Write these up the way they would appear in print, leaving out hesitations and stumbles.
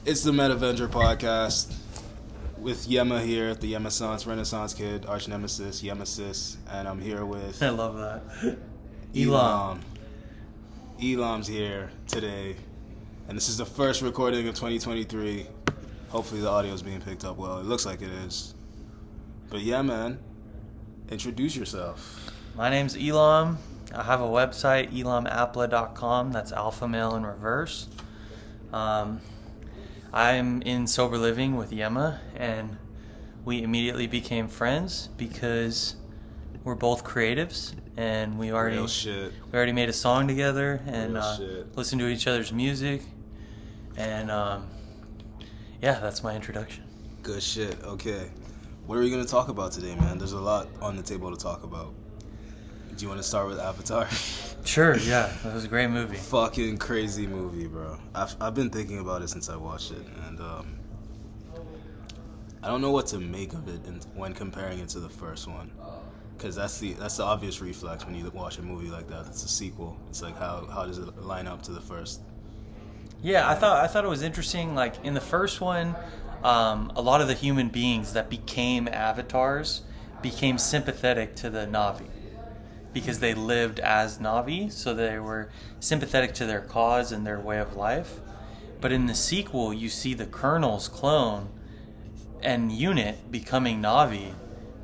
It's the Metavenger podcast with Yema here, the Yema Renaissance Kid, arch nemesis, Yemesis, and I'm here with I love that. Elam. Elam's here today, and this is the first recording of 2023. Hopefully the audio is being picked up well. It looks like it is. But yeah, man, introduce yourself. My name's Elam. I have a website, elamapla.com. That's alpha male in reverse. I'm in sober living with Yema, and we immediately became friends because we're both creatives, and we already made a song together and listened to each other's music, and yeah, that's my introduction. Good shit. Okay, what are we gonna talk about today, man? There's a lot on the table to talk about. Do you want to start with Avatar? Sure, yeah. That was a great movie. Fucking crazy movie, bro. I've been thinking about it since I watched it, and I don't know what to make of it when comparing it to the first one, because that's the obvious reflex when you watch a movie like that. It's a sequel. It's like how does it line up to the first? Yeah, I thought it was interesting. Like in the first one, a lot of the human beings that became avatars became sympathetic to the Na'vi, because they lived as Na'vi, so they were sympathetic to their cause and their way of life. But in the sequel, you see the Colonel's clone and unit becoming Na'vi,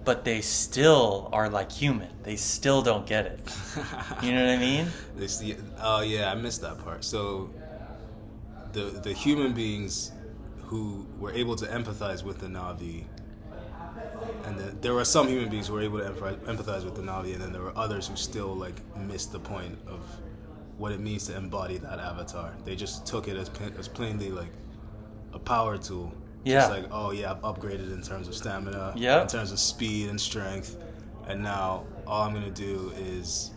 but they still are like human. They still don't get it. You know what I mean? Oh yeah, I missed that part. So the human beings who were able to empathize with the Na'vi, and there were some human beings who were able to empathize with the Na'vi, and then there were others who still like missed the point of what it means to embody that avatar. They just took it as plainly like a power tool. Yeah. Just like, oh yeah, I've upgraded in terms of stamina, yep, in terms of speed and strength, and now all I'm gonna do is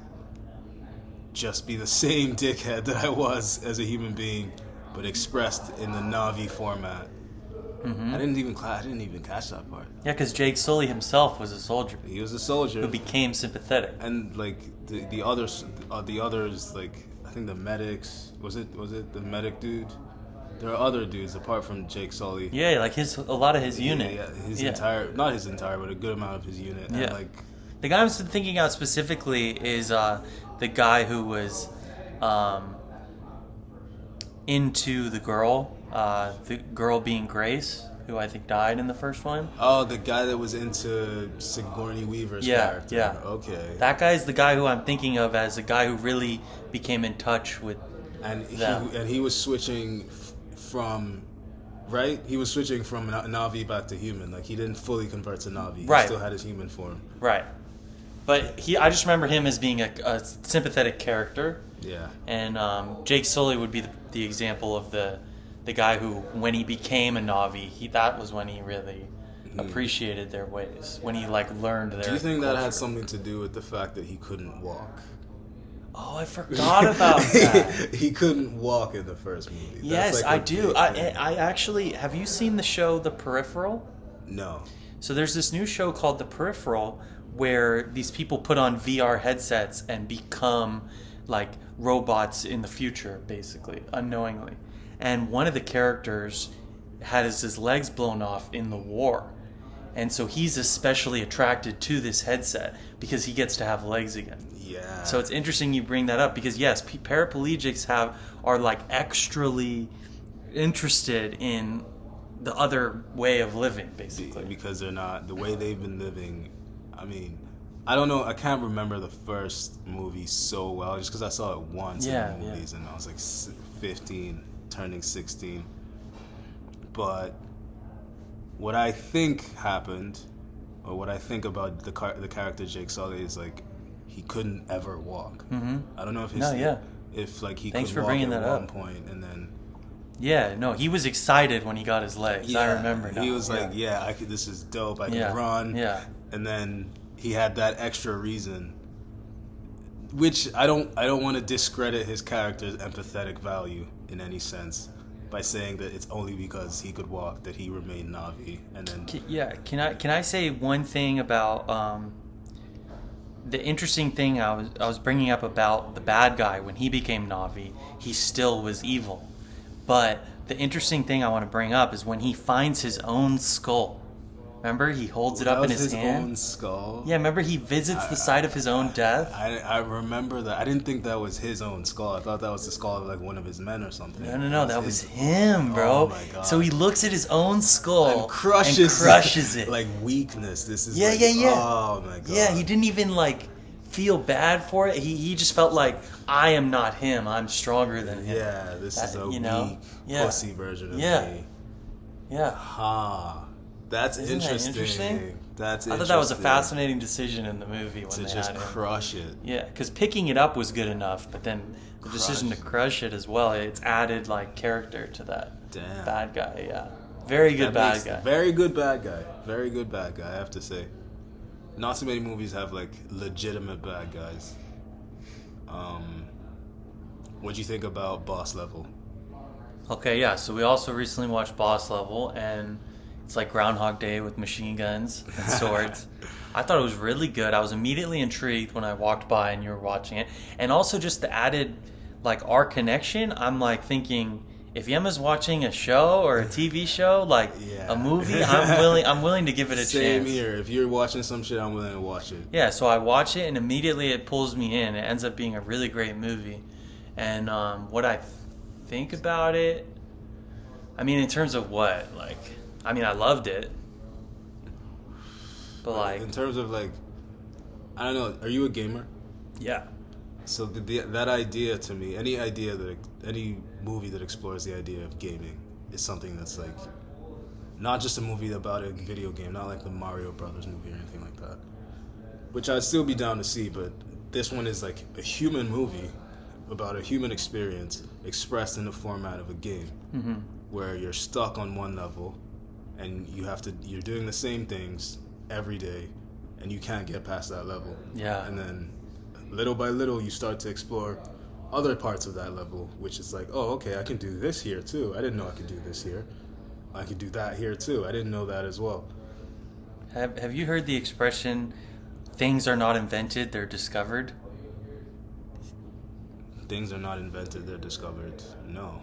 just be the same dickhead that I was as a human being, but expressed in the Na'vi format. Mm-hmm. I didn't even catch that part. Yeah, because Jake Sully himself was a soldier. He was a soldier who became sympathetic. And like the others, like I think the medics. Was it the medic dude? There are other dudes apart from Jake Sully. Yeah, like a lot of his unit. Yeah, not his entire, but a good amount of his unit. Yeah. And like the guy I'm thinking out specifically is the guy who was into the girl being Grace, who I think died in the first one. Oh, the guy that was into Sigourney Weaver's character. Yeah. Okay. That guy's the guy who I'm thinking of as a guy who really became in touch with them. He was switching from... Right? He was switching from Na'vi back to human. Like, he didn't fully convert to Na'vi. Right. He still had his human form. Right. But I just remember him as being a sympathetic character. Yeah. And Jake Sully would be the example of the guy who, when he became a Na'vi, that was when he really appreciated their ways. When he learned their. Do you think culture. that had something to do with the fact that he couldn't walk? Oh, I forgot about that. He couldn't walk in the first movie. Yes, I do. I actually, have you seen the show The Peripheral? No. So there's this new show called The Peripheral where these people put on VR headsets and become like robots in the future, basically, unknowingly. And one of the characters had his legs blown off in the war. And so he's especially attracted to this headset because he gets to have legs again. Yeah. So it's interesting you bring that up because, yes, paraplegics are like extrally interested in the other way of living, basically. Because they're not, the way they've been living, I mean, I don't know, I can't remember the first movie so well, just because I saw it once in the movies, and I was like 15, turning 16. But what I think happened, or what I think about the character Jake Sully is like, he couldn't ever walk. Mm-hmm. I don't know if he Thanks could for walk bringing at that one up. point, and then... Yeah, no, he was excited when he got his legs. Yeah, I remember now. He was like, this is dope, I can run. Yeah. And then he had that extra reason, which I don't want to discredit his character's empathetic value in any sense by saying that it's only because he could walk that he remained Na'vi. And then can I say one thing about the interesting thing I was bringing up about the bad guy when he became Na'vi? He still was evil, but the interesting thing I want to bring up is when he finds his own skull. Remember, he holds it up in his hand. Own skull. Yeah, remember he visits the site of his own death. I remember that. I didn't think that was his own skull. I thought that was the skull of like one of his men or something. No, that was him, bro. Oh my God. So he looks at his own skull and crushes it. Like weakness. This is yeah. Oh my God. Yeah, he didn't even like feel bad for it. He just felt like, I am not him. I'm stronger than him. Yeah, this is a weak pussy version of me. Yeah. Ha. That's interesting. That's interesting. I thought that was a fascinating decision in the movie when they just had him. Crush it. Yeah, because picking it up was good enough, but then the decision to crush it as well, it's added like character to that bad guy. Yeah, very good bad guy. Very good bad guy. Very good bad guy. I have to say, not so many movies have like legitimate bad guys. What'd you think about Boss Level? Okay, yeah. So we also recently watched Boss Level, and it's like Groundhog Day with machine guns and swords. I thought it was really good. I was immediately intrigued when I walked by and you were watching it. And also just the added, like, our connection. I'm like thinking, if Yema's watching a show or a TV show, like a movie, I'm willing to give it a chance. Same here. If you're watching some shit, I'm willing to watch it. Yeah, so I watch it and immediately it pulls me in. It ends up being a really great movie. And what I think about it, I mean, in terms of what? Like, I mean, I loved it. But like, in terms of like, I don't know, are you a gamer? Yeah. So that idea to me, any movie that explores the idea of gaming is something that's like, not just a movie about a video game, not like the Mario Brothers movie or anything like that, which I'd still be down to see, but this one is like a human movie about a human experience expressed in the format of a game, where you're stuck on one level and you're doing the same things every day and you can't get past that level. Yeah. And then little by little you start to explore other parts of that level, which is like, oh, okay, I can do this here too. I didn't know I could do this here. I could do that here too. I didn't know that as well. Have you heard the expression, things are not invented, they're discovered? Things are not invented, they're discovered. No.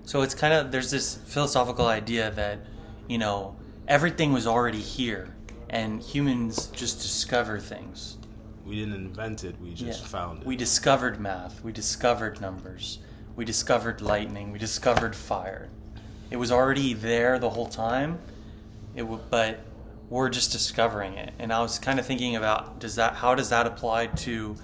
So it's kind of, there's this philosophical idea that, you know, everything was already here and humans just discover things. We didn't invent it, we just found it. We discovered math, we discovered numbers, we discovered lightning, we discovered fire. It was already there the whole time, but we're just discovering it. And I was kind of thinking about, how does that apply to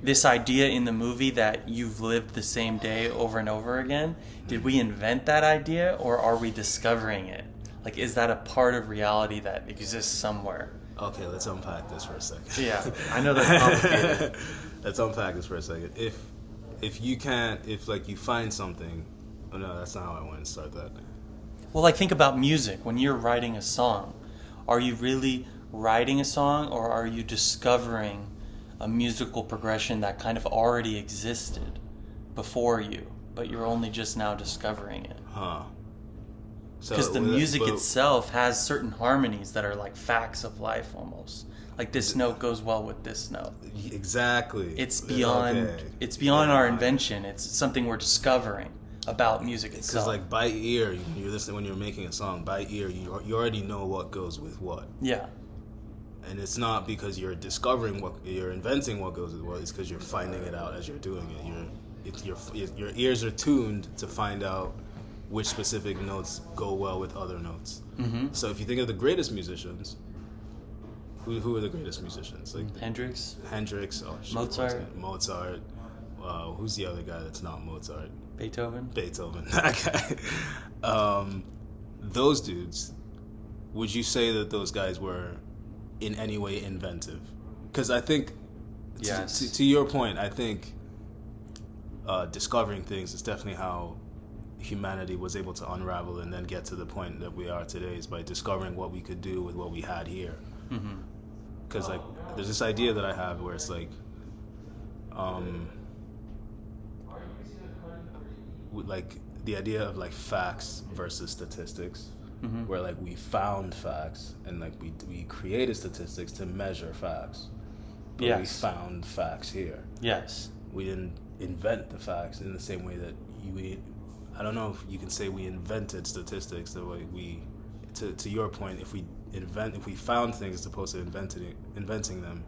this idea in the movie that you've lived the same day over and over again? Did we invent that idea, or are we discovering it? Like, is that a part of reality that exists somewhere? Okay, let's unpack this for a second. Yeah, I know that's complicated. Let's unpack this for a second. If you find something, oh no, that's not how I want to start that. Well, like, think about music. When you're writing a song, are you really writing a song, or are you discovering a musical progression that kind of already existed before you, but you're only just now discovering it? Huh. Because the music itself has certain harmonies that are like facts of life almost. Like, this note goes well with this note. Exactly. It's beyond our invention. It's something we're discovering about music itself. Because like by ear, when you're making a song, by ear, you already know what goes with what. Yeah. And it's not because you're discovering you're inventing what goes with what. It's because you're finding it out as you're doing it. Your ears are tuned to find out which specific notes go well with other notes. Mm-hmm. So if you think of the greatest musicians, who are the greatest musicians? Like Hendrix. Oh, shit, Mozart. Who's the other guy that's not Mozart? Beethoven. That guy. Those dudes. Would you say that those guys were in any way inventive? Because I think, yes. To your point, I think discovering things is definitely how humanity was able to unravel and then get to the point that we are today, is by discovering what we could do with what we had here. Because like there's this idea that I have where it's like like the idea of like facts versus statistics, where like we found facts and like we created statistics to measure facts, but we found facts here. Yes. We didn't invent the facts in the same way that I don't know if you can say we invented statistics the way to your point, if we found things as opposed to inventing them,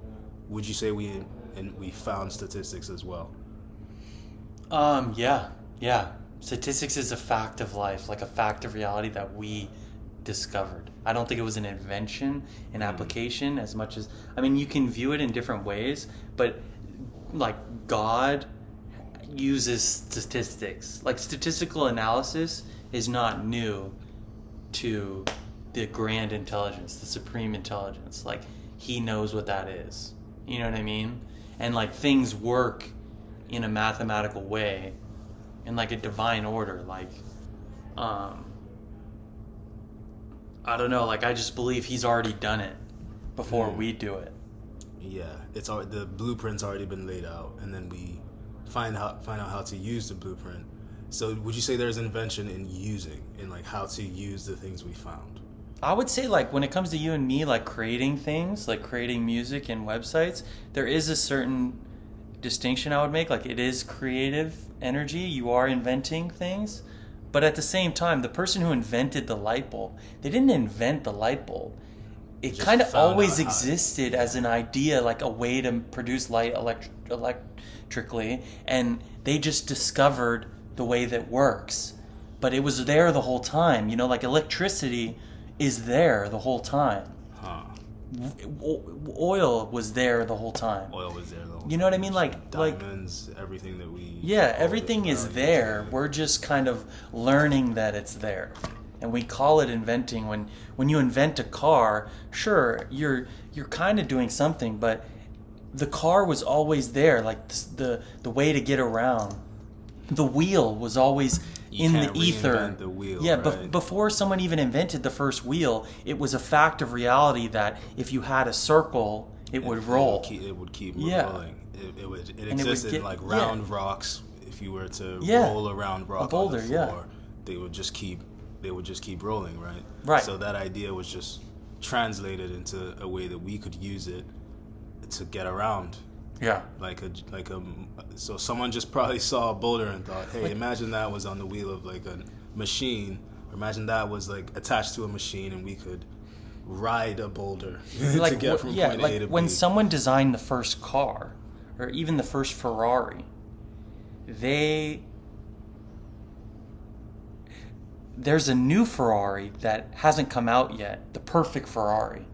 would you say we found statistics as well? Yeah. Statistics is a fact of life, like a fact of reality that we discovered. I don't think it was an invention, an application, as much as, I mean, you can view it in different ways, but like God uses statistics. Like statistical analysis is not new to the grand intelligence, the supreme intelligence. Like he knows what that is. You know what I mean? And like things work in a mathematical way, in like a divine order. Like, I don't know. Like I just believe he's already done it before we do it. Yeah, the blueprint's already been laid out, and then we find out how to use the blueprint. So would you say there's invention in like how to use the things we found? I would say like when it comes to you and me, like creating things, like creating music and websites, there is a certain distinction I would make. Like it is creative energy. You are inventing things. But at the same time, the person who invented the light bulb, they didn't invent the light bulb. It kind of always existed as an idea, like a way to produce light electrically, and they just discovered the way that works. But it was there the whole time, you know, like electricity is there the whole time. Oil was there the whole time. Oil was there the whole time. You know what I mean? Like diamonds, everything that we... Yeah, everything is there. We're just kind of learning that it's there. And we call it inventing. When you invent a car, sure, you're kind of doing something, but the car was always there, like the way to get around. The wheel was always in the ether. The wheel, yeah, right? Before someone even invented the first wheel, it was a fact of reality that if you had a circle, it would roll. It would keep rolling. It existed like round rocks. If you were to roll around rock, a boulder, on the floor, they would just keep rolling, right? Right. So that idea was just translated into a way that we could use it to get around. Yeah. So someone just probably saw a boulder and thought, hey, imagine that was on the wheel of like a machine, or imagine that was like attached to a machine and we could ride a boulder to get from point A to B. When someone designed the first car, or even the first Ferrari, there's a new Ferrari that hasn't come out yet, the perfect Ferrari.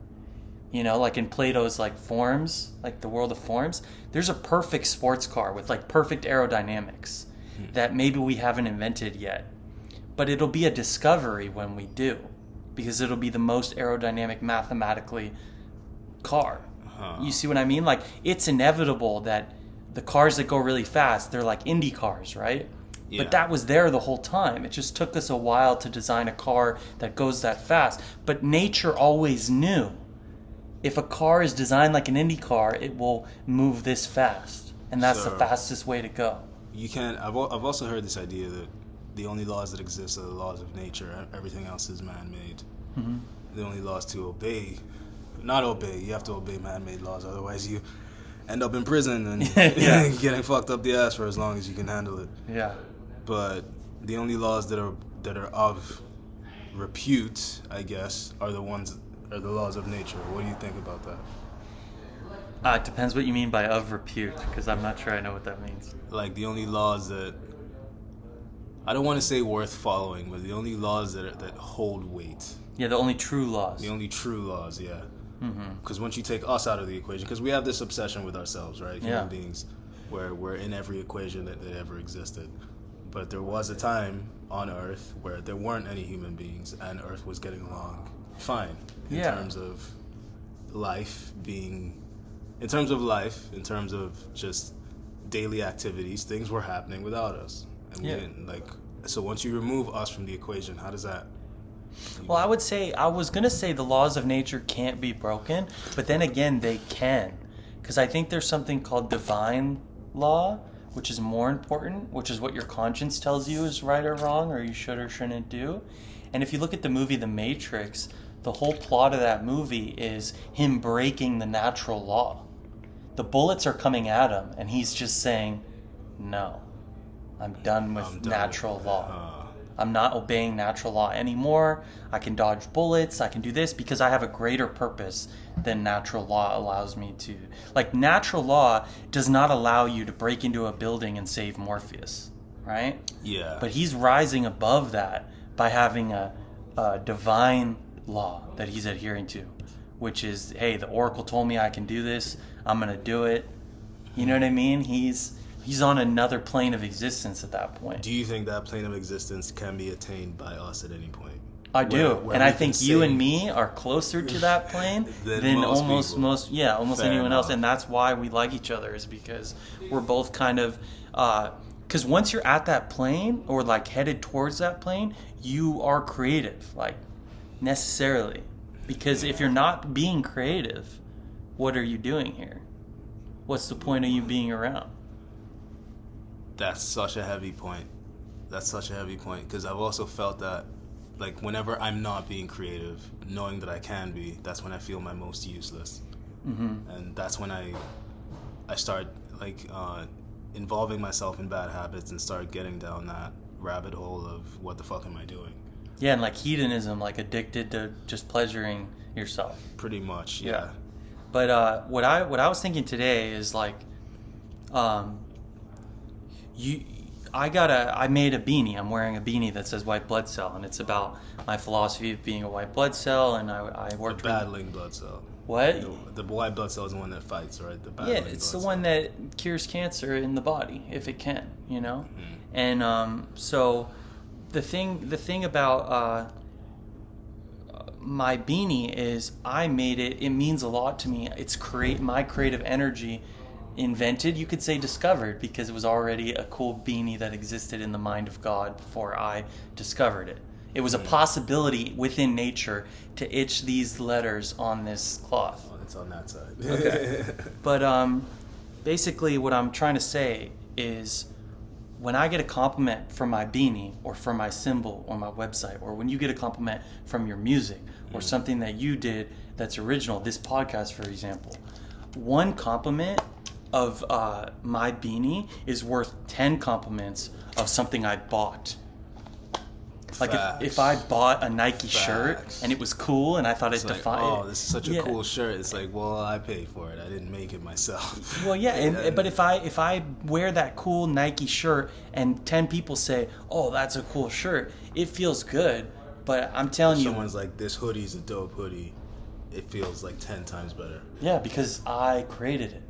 You know, like in Plato's like forms, like the world of forms, there's a perfect sports car with like perfect aerodynamics that maybe we haven't invented yet. But it'll be a discovery when we do, because it'll be the most aerodynamic mathematically car. You see what I mean? Like it's inevitable that the cars that go really fast, they're like Indy cars, right? Yeah. But that was there the whole time. It just took us a while to design a car that goes that fast. But nature always knew. If a car is designed like an Indy car, it will move this fast, and that's the fastest way to go. You can't. I've also heard this idea that the only laws that exist are the laws of nature. Everything else is man-made. Mm-hmm. The only laws to obey, not obey. You have to obey man-made laws, otherwise you end up in prison and getting fucked up the ass for as long as you can handle it. Yeah. But the only laws that are of repute, I guess, are the laws of nature. What do you think about that? It depends what you mean by of repute, because I'm not sure I know what that means. Like the only laws that, I don't want to say worth following, but the only laws that hold weight. Yeah, the only true laws. The only true laws, yeah. Because once you take us out of the equation, because we have this obsession with ourselves, right? Human beings, where we're in every equation that ever existed. But there was a time on Earth where there weren't any human beings, and Earth was getting along fine in terms of life, in terms of just daily activities. Things were happening without us, and we didn't so once you remove us from the equation, how does that? Well, I was gonna say the laws of nature can't be broken, but then again they can, because I think there's something called divine law, which is more important, which is what your conscience tells you is right or wrong, or you should or shouldn't do. And if you look at the movie The Matrix, the whole plot of that movie is him breaking the natural law. The bullets are coming at him, and he's just saying, no, I'm done with natural law. I'm not obeying natural law anymore. I can dodge bullets. I can do this because I have a greater purpose than natural law allows me to. Like, natural law does not allow you to break into a building and save Morpheus, right? Yeah. But he's rising above that by having a divine law that he's adhering to, which is, hey, the oracle told me I can do this. I'm going to do it. You know what I mean? He's on another plane of existence at that point. Do you think that plane of existence can be attained by us at any point? I do, and I think you and me are closer to that plane than almost anyone else, and that's why we like each other, is because we're both kind of, because once you're at that plane or like headed towards that plane, you are creative, like necessarily, because if you're not being creative, what are you doing here? What's the point of you being around? That's such a heavy point. Because I've also felt that, like, whenever I'm not being creative, knowing that I can be, that's when I feel my most useless. Mm-hmm. And that's when I start, like, involving myself in bad habits and start getting down that rabbit hole of what the fuck am I doing? Yeah, and like hedonism, like addicted to just pleasuring yourself. Pretty much, yeah. But what I was thinking today is like, I made a beanie. I'm wearing a beanie that says white blood cell, and it's about my philosophy of being a white blood cell, and I worked the battling blood cell. What? The white blood cell is the one that fights, right? The battling it's blood the one cell. that cures cancer in the body if it can, you know. Mm-hmm. And so the thing about my beanie is I made it. It means a lot to me. It's my creative energy. Invented, you could say discovered, because it was already a cool beanie that existed in the mind of God before I discovered it. It was a possibility within nature to itch these letters on this cloth. Oh, it's on that side. Okay. But basically what I'm trying to say is, when I get a compliment from my beanie or from my symbol or my website, or when you get a compliment from your music or something that you did that's original, this podcast, for example, one compliment of my beanie is worth 10 compliments of something I bought. Like if I bought a Nike shirt and it was cool and I thought it defined. Oh, this is such a cool shirt. It's like, well, I paid for it. I didn't make it myself. Well, yeah, but if I wear that cool Nike shirt and 10 people say, "Oh, that's a cool shirt," it feels good. But I'm telling you, someone's like, "This hoodie's a dope hoodie," it feels like 10 times better. Yeah, because I created it.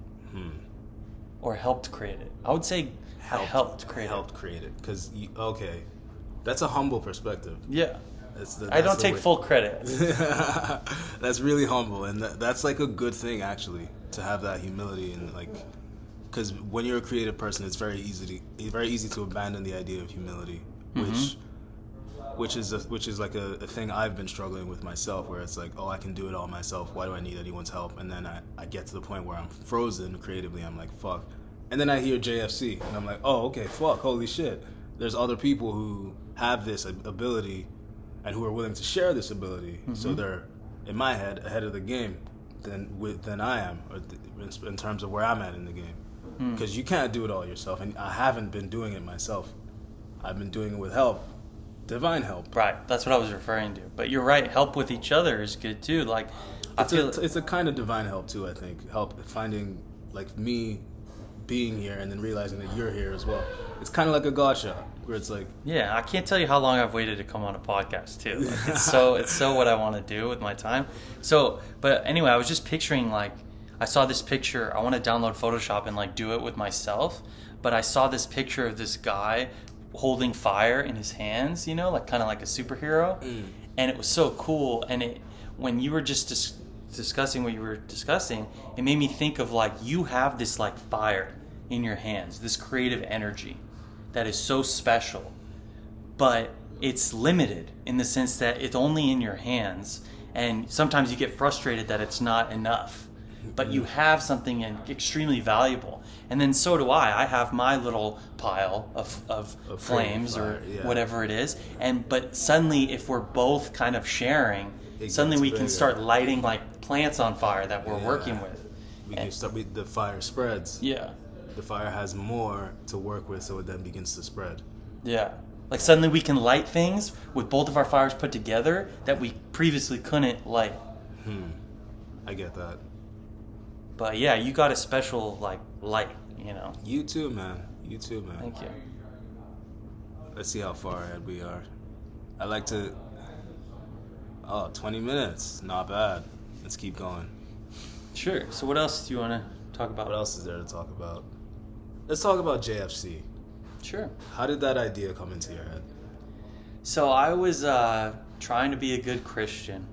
Or helped create it. I would say I helped create it. Because, okay, that's a humble perspective. Yeah. I don't take full credit. That's really humble. And that's like a good thing, actually, to have that humility. And like, because when you're a creative person, it's very easy to abandon the idea of humility, which is like a thing I've been struggling with myself, where it's like, oh, I can do it all myself. Why do I need anyone's help? And then I get to the point where I'm frozen creatively. I'm like, fuck. And then I hear JFC, and I'm like, oh, okay, fuck, holy shit. There's other people who have this ability and who are willing to share this ability. So they're, in my head, ahead of the game than I am, or in terms of where I'm at in the game. Because you can't do it all yourself, and I haven't been doing it myself. I've been doing it with help. Divine help. Right, that's what I was referring to. But you're right, help with each other is good too. Like, it's a kind of divine help too, I think. Help finding, like, me being here and then realizing that you're here as well. It's kind of like a God shot, where it's like... Yeah, I can't tell you how long I've waited to come on a podcast too. Like, it's so what I want to do with my time. So, but anyway, I was just picturing, like, I saw this picture. I want to download Photoshop and like do it with myself. But I saw this picture of this guy holding fire in his hands, you know, like kind of like a superhero. And it was so cool. And when you were just discussing what you were discussing, it made me think of, like, you have this like fire in your hands, this creative energy that is so special, but it's limited in the sense that it's only in your hands, and sometimes you get frustrated that it's not enough, but you have something extremely valuable. And then so do I have my little pile of flames fire, or whatever it is, but suddenly if we're both kind of sharing, suddenly we can start lighting like plants on fire that we're working with. The fire spreads. Yeah. The fire has more to work with, so it then begins to spread. Yeah. Like suddenly we can light things with both of our fires put together that we previously couldn't light. I get that. But yeah, you got a special like light, you know. You too, man. You too, man. Thank you. Let's see how far ahead we are. I like to... Oh, 20 minutes. Not bad. Let's keep going. Sure. So what else do you want to talk about? What else is there to talk about? Let's talk about JFC. Sure. How did that idea come into your head? So I was trying to be a good Christian.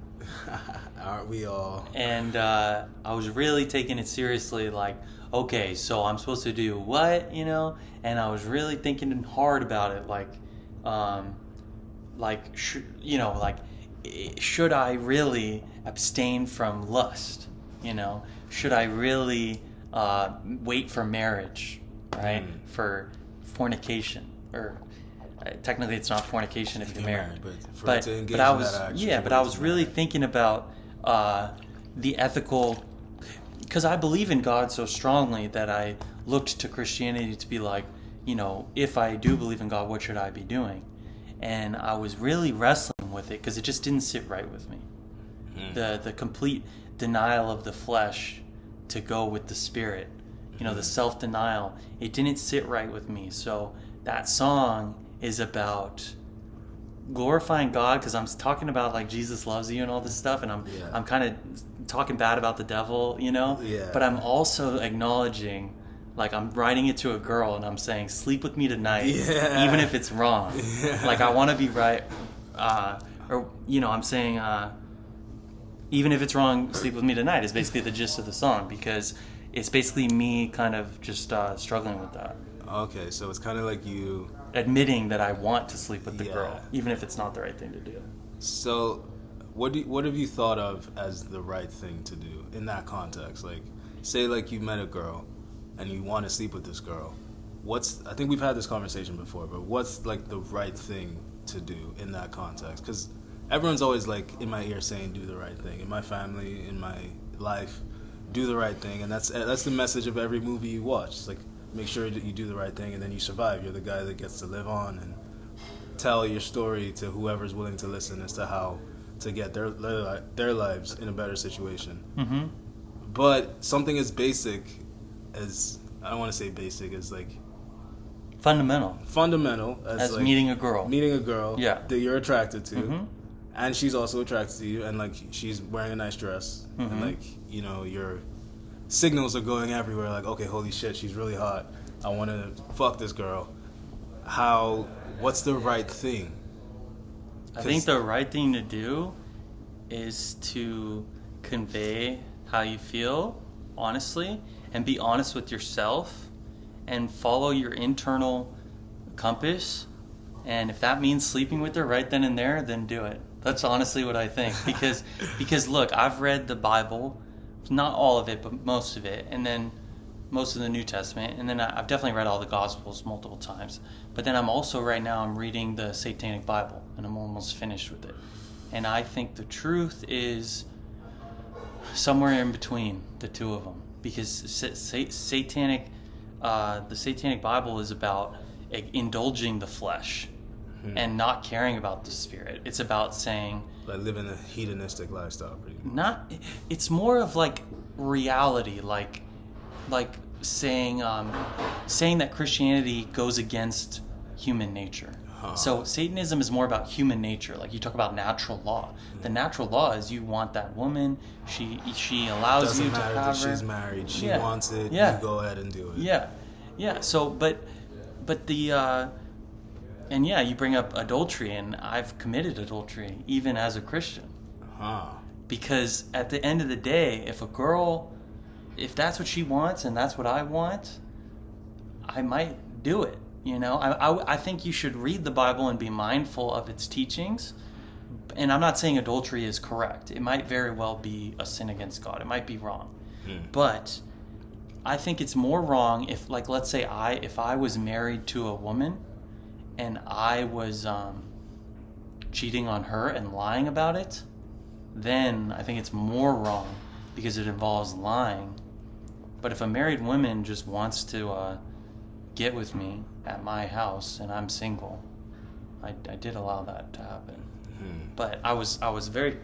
Aren't we all? And I was really taking it seriously, like, okay, so I'm supposed to do what, you know? And I was really thinking hard about it, should I really abstain from lust? You know, should I really wait for marriage, right? For fornication, or technically it's not fornication if you're married. But I was really thinking about the ethical, because I believe in God so strongly that I looked to Christianity to be like, you know, if I do believe in God, what should I be doing? And I was really wrestling with it because it just didn't sit right with me. The complete denial of the flesh to go with the spirit, you know, the self-denial, it didn't sit right with me. So that song is about glorifying God, because I'm talking about like Jesus loves you and all this stuff, and I'm kind of talking bad about the devil, you know. But I'm also acknowledging, like, I'm writing it to a girl and I'm saying, sleep with me tonight, even if it's wrong. Like, I want to be right, or you know, I'm saying even if it's wrong, sleep with me tonight is basically the gist of the song, because it's basically me kind of just struggling with that. Okay, so it's kind of like you admitting that I want to sleep with the girl, even if it's not the right thing to do. So, what have you thought of as the right thing to do in that context? Like, say like you met a girl and you want to sleep with this girl. I think we've had this conversation before, but what's like the right thing to do in that context? Because everyone's always like in my ear saying, do the right thing. In my family, in my life, do the right thing. And that's the message of every movie you watch. It's like, make sure that you do the right thing and then you survive. You're the guy that gets to live on and tell your story to whoever's willing to listen as to how to get their lives in a better situation. Mm-hmm. But something as basic as, I don't want to say basic, as like fundamental as like meeting a girl that you're attracted to, and she's also attracted to you, and like she's wearing a nice dress, and like, you know, your signals are going everywhere, like, okay, holy shit, she's really hot, I want to fuck this girl. What's the right thing? I think the right thing to do is to convey how you feel honestly, and be honest with yourself, and follow your internal compass. And if that means sleeping with her right then and there, then do it. That's honestly what I think. Because look, I've read the Bible, not all of it, but most of it, and then most of the New Testament, and then I've definitely read all the Gospels multiple times. But then I'm reading the Satanic Bible, and I'm almost finished with it. And I think the truth is somewhere in between the two of them, because the Satanic Bible is about indulging the flesh and not caring about the spirit. It's about saying, like, living a hedonistic lifestyle. It's more of like reality, like saying that Christianity goes against human nature. So Satanism is more about human nature. Like, you talk about natural law. The natural law is you want that woman. She allows you to have her. Doesn't matter that she's married. She wants it. You go ahead and do it. Yeah. So, but the and you bring up adultery, and I've committed adultery even as a Christian. Because at the end of the day, if that's what she wants and that's what I want, I might do it. You know, I think you should read the Bible and be mindful of its teachings. And I'm not saying adultery is correct. It might very well be a sin against God. It might be wrong. But I think it's more wrong if, like, let's say if I was married to a woman and I was cheating on her and lying about it, then I think it's more wrong because it involves lying. But if a married woman just wants to get with me at my house and I'm single, I did allow that to happen. But I was very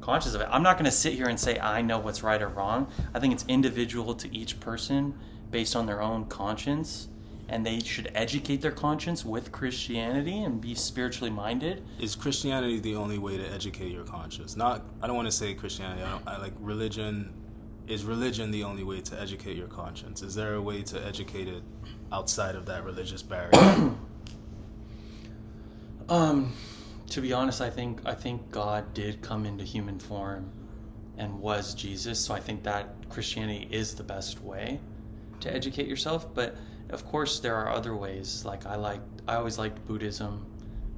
conscious of it. I'm not going to sit here and say I know what's right or wrong. I think it's individual to each person based on their own conscience, and they should educate their conscience with Christianity and be spiritually minded. Is Christianity the only way to educate your conscience? I don't want to say Christianity. I like religion. Is religion the only way to educate your conscience? Is there a way to educate it outside of that religious barrier? To be honest, I think God did come into human form and was Jesus. So I think that Christianity is the best way to educate yourself. But of course, there are other ways. Like I always liked Buddhism.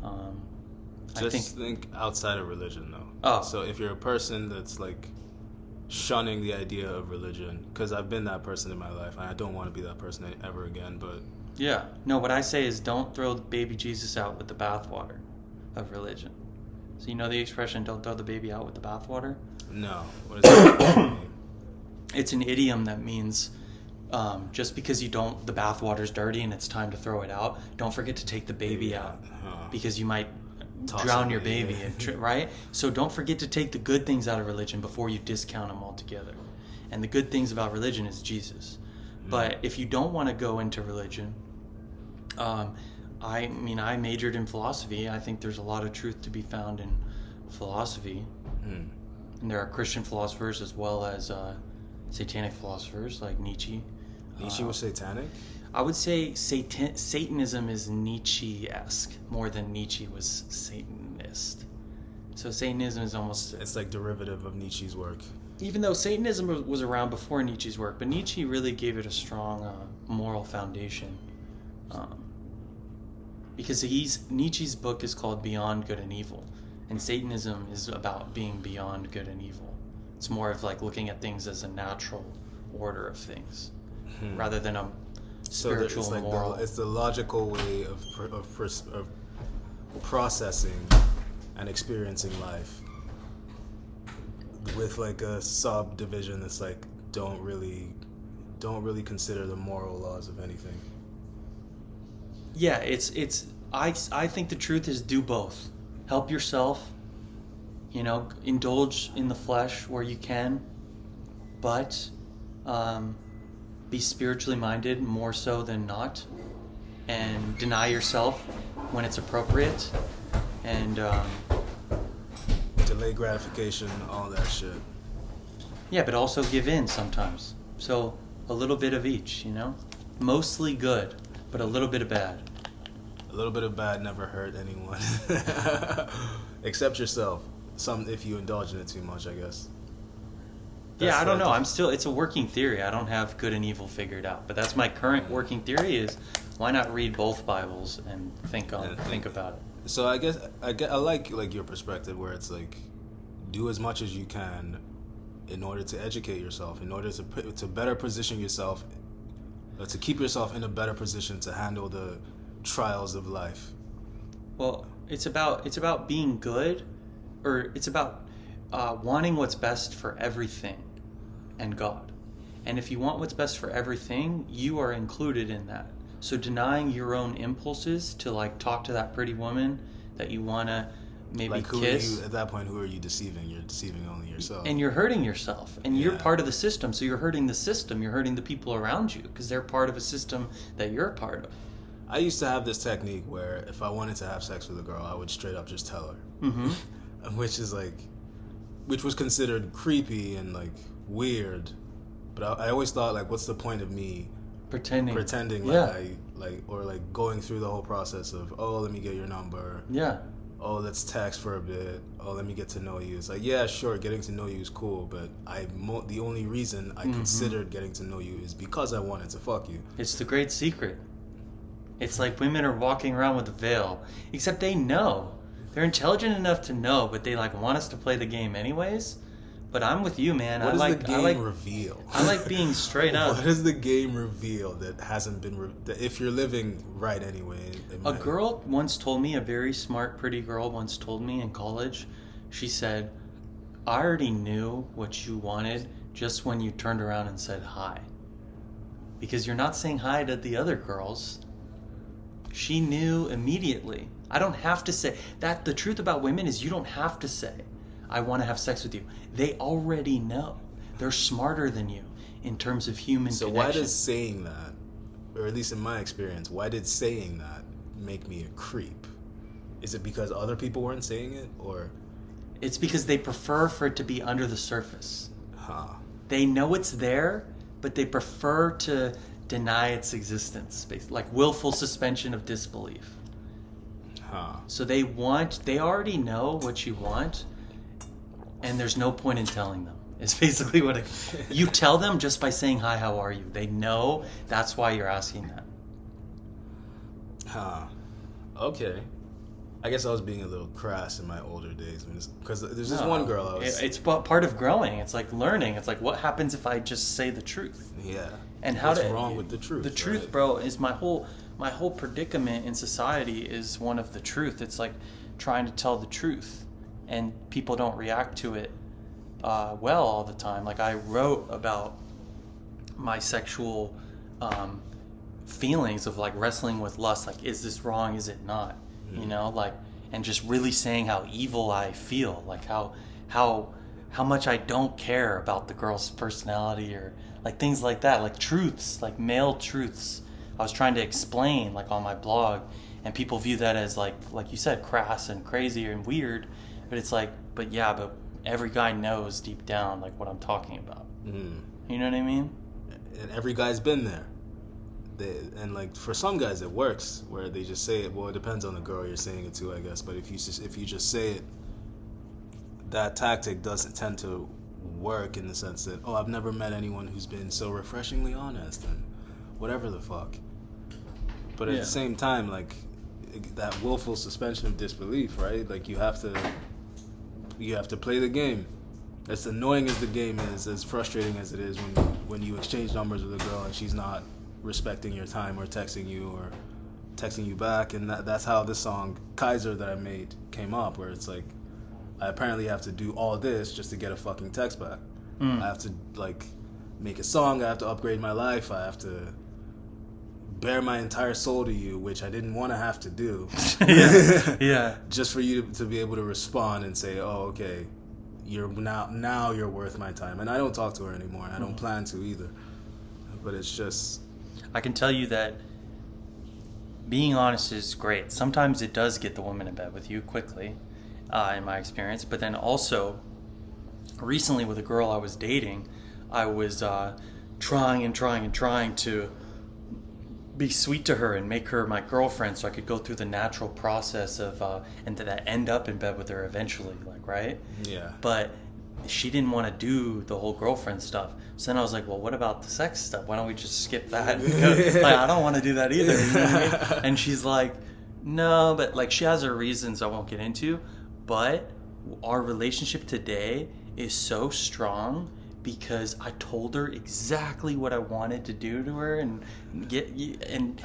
I think outside of religion, though. Oh, so if you're a person that's like shunning the idea of religion, because I've been that person in my life, and I don't want to be that person ever again. But yeah, no. What I say is, don't throw baby Jesus out with the bathwater of religion. So you know the expression, don't throw the baby out with the bathwater? No. What is that? It's an idiom that means just because the bathwater's dirty and it's time to throw it out, don't forget to take the baby out because you might drown your baby, right? So don't forget to take the good things out of religion before you discount them altogether. And the good things about religion is Jesus. But if you don't want to go into religion, I majored in philosophy. I think there's a lot of truth to be found in philosophy. And there are Christian philosophers as well as satanic philosophers like Nietzsche. Nietzsche was satanic? I would say Satanism is Nietzsche-esque more than Nietzsche was Satanist. So Satanism is almost... It's like derivative of Nietzsche's work. Even though Satanism was around before Nietzsche's work, but Nietzsche really gave it a strong moral foundation. Because Nietzsche's book is called Beyond Good and Evil, and Satanism is about being beyond good and evil. It's more of like looking at things as a natural order of things, rather than a spiritual, so it's like moral. It's the logical way of processing and experiencing life, with like a subdivision that's like don't really consider the moral laws of anything. Yeah, I think the truth is do both. Help yourself, indulge in the flesh where you can, but be spiritually minded more so than not, and deny yourself when it's appropriate, and delay gratification, all that shit. Yeah, but also give in sometimes. So a little bit of each, mostly good, but a little bit of bad. A little bit of bad never hurt anyone. Except yourself. If you indulge in it too much, I guess. I don't know. It's a working theory. I don't have good and evil figured out. But that's my current working theory is why not read both Bibles and think about it. So I guess I like your perspective where it's like do as much as you can in order to educate yourself, in order to better position yourself, to keep yourself in a better position to handle the trials of life. Well, it's about being good, or it's about wanting what's best for everything and God. And if you want what's best for everything, you are included in that. So denying your own impulses to like talk to that pretty woman that you want to maybe kiss. At that point, who are you deceiving? You're deceiving only yourself. And you're hurting yourself. And you're part of the system. So you're hurting the system. You're hurting the people around you because they're part of a system that you're a part of. I used to have this technique where if I wanted to have sex with a girl, I would straight up just tell her. Mm-hmm. Which was considered creepy and like weird. But I always thought like, what's the point of me pretending like going through the whole process of, oh, let me get your number. Yeah. Oh, let's text for a bit. Oh, let me get to know you. It's like, yeah, sure, getting to know you is cool, but the only reason I considered getting to know you is because I wanted to fuck you. It's the great secret. It's like women are walking around with a veil, except they know. They're intelligent enough to know, but they like want us to play the game anyways. But I'm with you, man. What does the game reveal? I like being straight up. What does the game reveal that hasn't been... that if you're living right anyway... A girl once told me, a very smart, pretty girl once told me in college, she said, I already knew what you wanted just when you turned around and said hi. Because you're not saying hi to the other girls. She knew immediately. I don't have to say that. The truth about women is you don't have to say, I want to have sex with you. They already know. They're smarter than you in terms of human connection. So why does saying that, or at least in my experience, why did saying that make me a creep? Is it because other people weren't saying it, or? It's because they prefer for it to be under the surface. Huh. They know it's there, but they prefer to deny its existence, like willful suspension of disbelief. Huh. So they already know what you want, and there's no point in telling them. It's basically what you tell them just by saying, hi, how are you? They know that's why you're asking that. Huh. Okay. I guess I was being a little crass in my older days, because there's this one girl It's part of growing. It's like learning. It's like, what happens if I just say the truth? Yeah. And what's wrong with the truth? The truth, bro, is my whole predicament in society is one of the truth. It's like trying to tell the truth, and people don't react to it well all the time. Like, I wrote about my sexual feelings of like wrestling with lust. Like, is this wrong? Is it not? You know, like, and just really saying how evil I feel, like how much I don't care about the girl's personality, or like things like that, like truths, like male truths. I was trying to explain, like, on my blog, and people view that as like you said, crass and crazy and weird. But it's like, but every guy knows deep down like what I'm talking about. You know what I mean? And every guy's been there. And like, for some guys it works, where they just say it. Well, it depends on the girl you're saying it to, I guess. But if you just say it, that tactic doesn't tend to work, in the sense that, oh, I've never met anyone who's been so refreshingly honest and whatever the fuck. But at the same time, like, that willful suspension of disbelief, right? Like, you have to play the game. As annoying as the game is, as frustrating as it is when you exchange numbers with a girl and she's not respecting your time, or texting you back. And that's how this song Kaiser that I made came up, where it's like, I apparently have to do all this just to get a fucking text back. I have to like make a song, I have to upgrade my life, I have to bare my entire soul to you, which I didn't want to have to do. Yeah. Just for you to be able to respond and say, oh, okay, you're now you're worth my time. And I don't talk to her anymore, and I don't plan to either. But it's just, I can tell you that being honest is great. Sometimes it does get the woman in bed with you quickly, in my experience. But then also, recently with a girl I was dating, I was trying to be sweet to her and make her my girlfriend, so I could go through the natural process of and that end up in bed with her eventually, like, right? Yeah. But she didn't want to do the whole girlfriend stuff. So then I was like, well, what about the sex stuff? Why don't we just skip that? Like, I don't want to do that either. You know what I mean? And she's like, no, but like, she has her reasons I won't get into. But our relationship today is so strong because I told her exactly what I wanted to do to her, and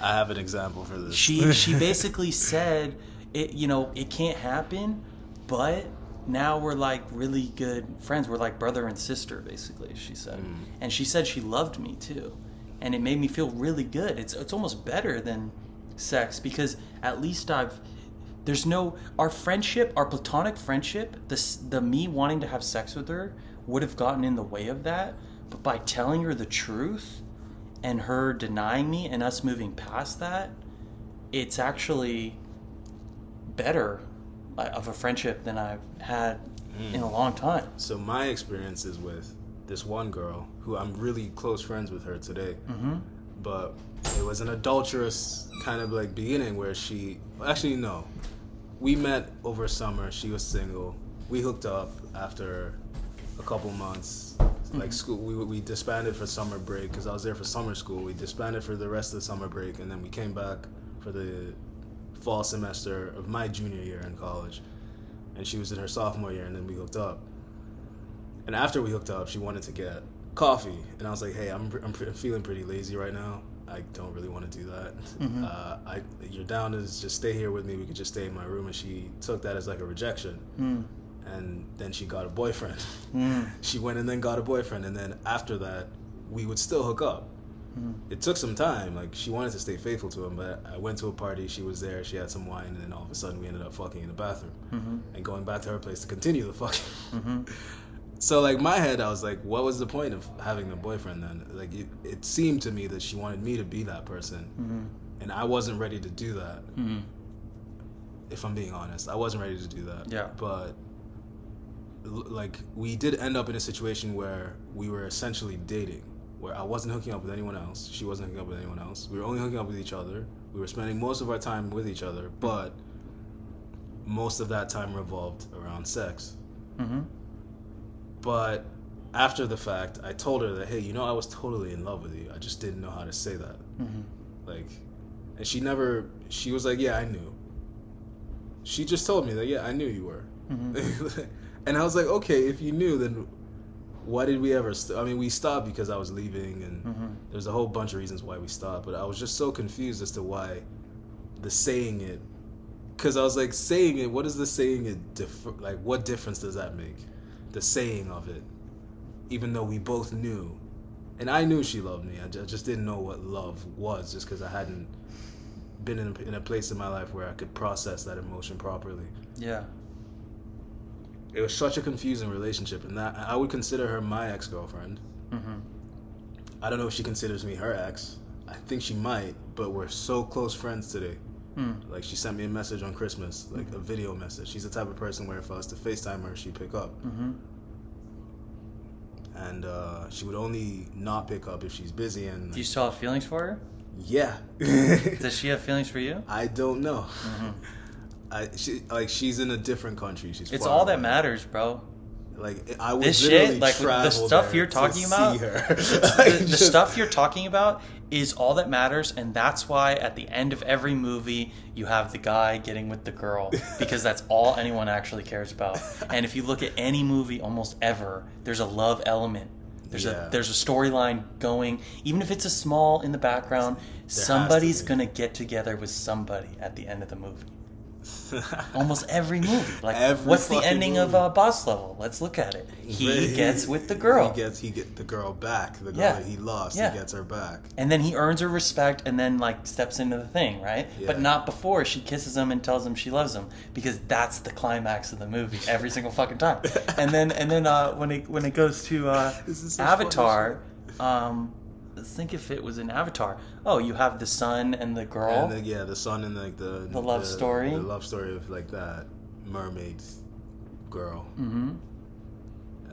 I have an example for this. She basically said, it can't happen, but now we're like really good friends. We're like brother and sister, basically, she said. And she said she loved me too. And it made me feel really good. It's almost better than sex, because at least our friendship, our platonic friendship, the me wanting to have sex with her would have gotten in the way of that. But by telling her the truth and her denying me and us moving past that, it's actually better of a friendship than I've had in a long time. So my experience is with this one girl who I'm really close friends with her today. But it was an adulterous kind of like beginning, where we met over summer. She was single. We hooked up after a couple months. Like, school, we disbanded for summer break, because I was there for summer school. We disbanded for the rest of the summer break, and then we came back for the fall semester of my junior year in college, and she was in her sophomore year, and then we hooked up. And after we hooked up, she wanted to get coffee, and I was like, hey, I'm feeling pretty lazy right now. I don't really want to do that. You're down to just stay here with me? We could just stay in my room. And she took that as like a rejection. And then she got a boyfriend. She went and then got a boyfriend, and then after that, we would still hook up. It took some time. Like, she wanted to stay faithful to him, but I went to a party, she was there, she had some wine, and then all of a sudden we ended up fucking in the bathroom and going back to her place to continue the fucking. So, like, my head, I was like, what was the point of having a boyfriend then? Like, it seemed to me that she wanted me to be that person, and I wasn't ready to do that. If I'm being honest, I wasn't ready to do that. Yeah. But, like, we did end up in a situation where we were essentially dating, where I wasn't hooking up with anyone else. She wasn't hooking up with anyone else. We were only hooking up with each other. We were spending most of our time with each other, but most of that time revolved around sex. But after the fact, I told her that, hey, you know, I was totally in love with you. I just didn't know how to say that. Like, and she was like, yeah, I knew. She just told me that, yeah, I knew you were. And I was like, okay, if you knew, then why did we ever we stopped because I was leaving, and there's a whole bunch of reasons why we stopped, but I was just so confused as to why the saying it, because I was like, saying it, what is the saying it like, what difference does that make, the saying of it, even though we both knew, and I knew she loved me, I just didn't know what love was, just because I hadn't been in a place in my life where I could process that emotion properly. Yeah. It was such a confusing relationship, and that I would consider her my ex-girlfriend. I don't know if she considers me her ex. I think she might, but we're so close friends today. Like, she sent me a message on Christmas, like a video message. She's the type of person where if I was to FaceTime her, she'd pick up. And she would only not pick up if she's busy. And do you still have feelings for her? Yeah. Does she have feelings for you? I don't know. She's in a different country. It's all that matters, bro. Like, I would this literally shit, like the stuff you're talking about, the stuff you're talking about is all that matters, and that's why at the end of every movie you have the guy getting with the girl, because that's all anyone actually cares about. And if you look at any movie, almost ever, there's a love element. There's a storyline going, even if it's a small in the background. Somebody's gonna get together with somebody at the end of the movie. Almost every movie. Like, what's the ending of Boss Level? Let's look at it. He gets with the girl. He get the girl back. The girl that he lost, he gets her back. And then he earns her respect, and then, like, steps into the thing, right? Yeah. But not before she kisses him and tells him she loves him, because that's the climax of the movie every single fucking time. And then when it goes to Avatar, let's think if it was in Avatar. Oh, you have the son and the girl. And the son and like the love story. The love story of like that mermaid girl. And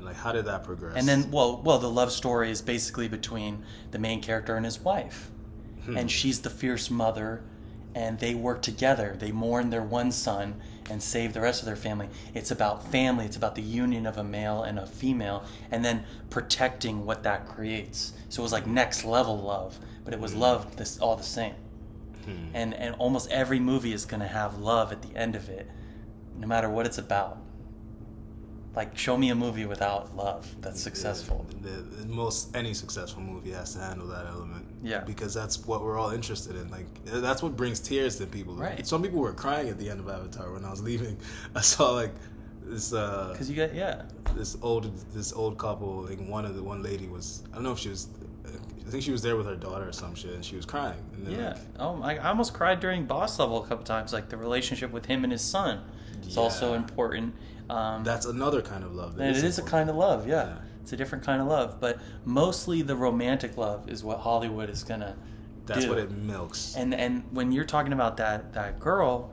like, how did that progress? And then, well, the love story is basically between the main character and his wife, and she's the fierce mother, and they work together. They mourn their one son and save the rest of their family. It's about family. It's about the union of a male and a female, and then protecting what that creates. So it was like next level love, but it was love all the same. And almost every movie is going to have love at the end of it, no matter what it's about. Like, show me a movie without love that's successful. Any successful movie has to handle that element. Yeah. Because that's what we're all interested in. Like, that's what brings tears to people. Right. Some people were crying at the end of Avatar when I was leaving. I saw like this. Because you got this old couple. Like, one lady was, I don't know if she was. I think she was there with her daughter or some shit, and she was crying. And then, I almost cried during Boss Level a couple times. Like, the relationship with him and his son is also important. That's another kind of love. And it is a kind of love, yeah. It's a different kind of love. But mostly the romantic love is what Hollywood is going to do. That's what it milks. And when you're talking about that girl,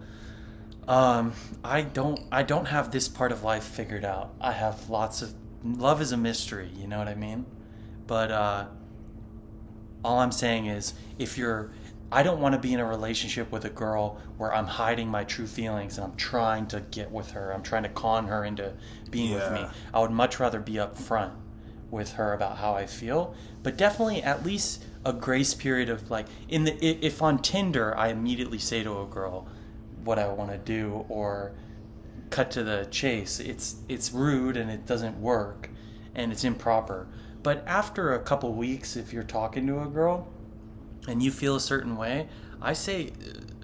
I don't have this part of life figured out. I have lots of... Love is a mystery, you know what I mean? But all I'm saying is, I don't want to be in a relationship with a girl where I'm hiding my true feelings and I'm trying to get with her. I'm trying to con her into being with me. I would much rather be upfront with her about how I feel. But definitely at least a grace period of, like, if on Tinder I immediately say to a girl what I want to do or cut to the chase, it's rude and it doesn't work and it's improper. But after a couple weeks, if you're talking to a girl and you feel a certain way, I say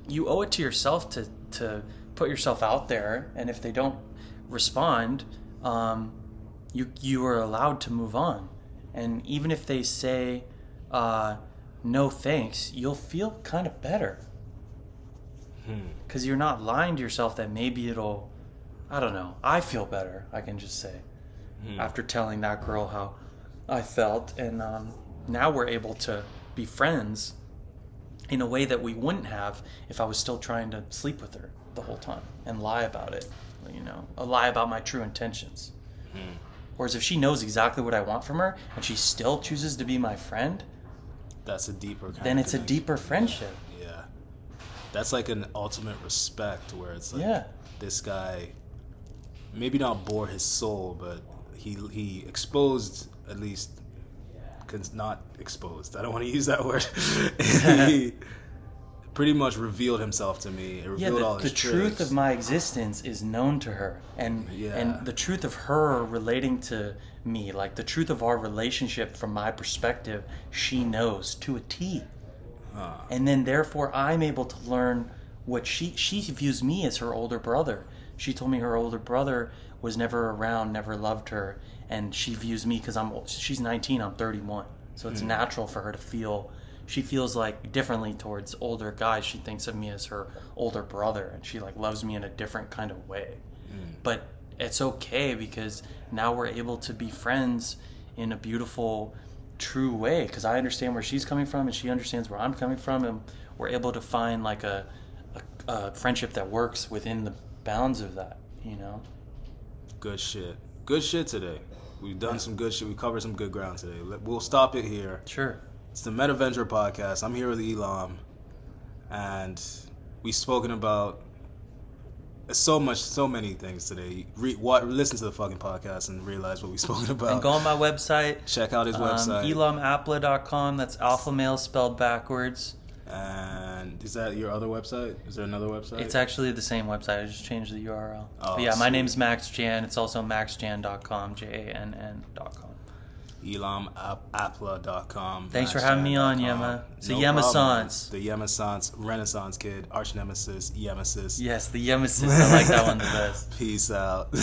you owe it to yourself to put yourself out there, and if they don't respond, you are allowed to move on. And even if they say, no thanks, you'll feel kind of better. Because you're not lying to yourself that maybe it'll, I don't know, I feel better, I can just say, after telling that girl how I felt. And now we're able to be friends in a way that we wouldn't have if I was still trying to sleep with her the whole time and lie about it, you know, a lie about my true intentions. Whereas if she knows exactly what I want from her and she still chooses to be my friend, that's a deeper kind then of it's connection. a deeper friendship. Yeah. That's like an ultimate respect where it's like this guy maybe not bore his soul, but he exposed, at least not exposed, I don't want to use that word. He pretty much revealed himself to me. It revealed all his the truth of my existence is known to her, and the truth of her relating to me, like the truth of our relationship from my perspective, she knows to a T. And then therefore I'm able to learn what she views me as her older brother. She told me her older brother was never around, never loved her, and she views me because she's 19, I'm 31, so it's natural for her to feel. She feels like differently towards older guys. She thinks of me as her older brother, and she like loves me in a different kind of way. But it's okay because now we're able to be friends in a beautiful, true way, because I understand where she's coming from and she understands where I'm coming from, and we're able to find like a friendship that works within the bounds of that, you know? Good shit today. We've done some good shit. We covered some good ground today. We'll stop it here. Sure. It's the Metavenger podcast. I'm here with Elam, and we've spoken about so many things today. Listen to the fucking podcast and realize what we've spoken about. And go on my website. Check out his website. ElamApla.com. That's alpha male spelled backwards. And is that your other website? Is there another website? It's actually the same website. I just changed the URL. Oh, but yeah, my name's Max Jan. It's also maxjan.com, JANN.com. ElamApla.com. Thanks for having me on, Yema. It's a Yema-sans. The Yema-sans, Renaissance kid, arch nemesis, Yemesis. Yes, the Yemesis. I like that one the best. Peace out.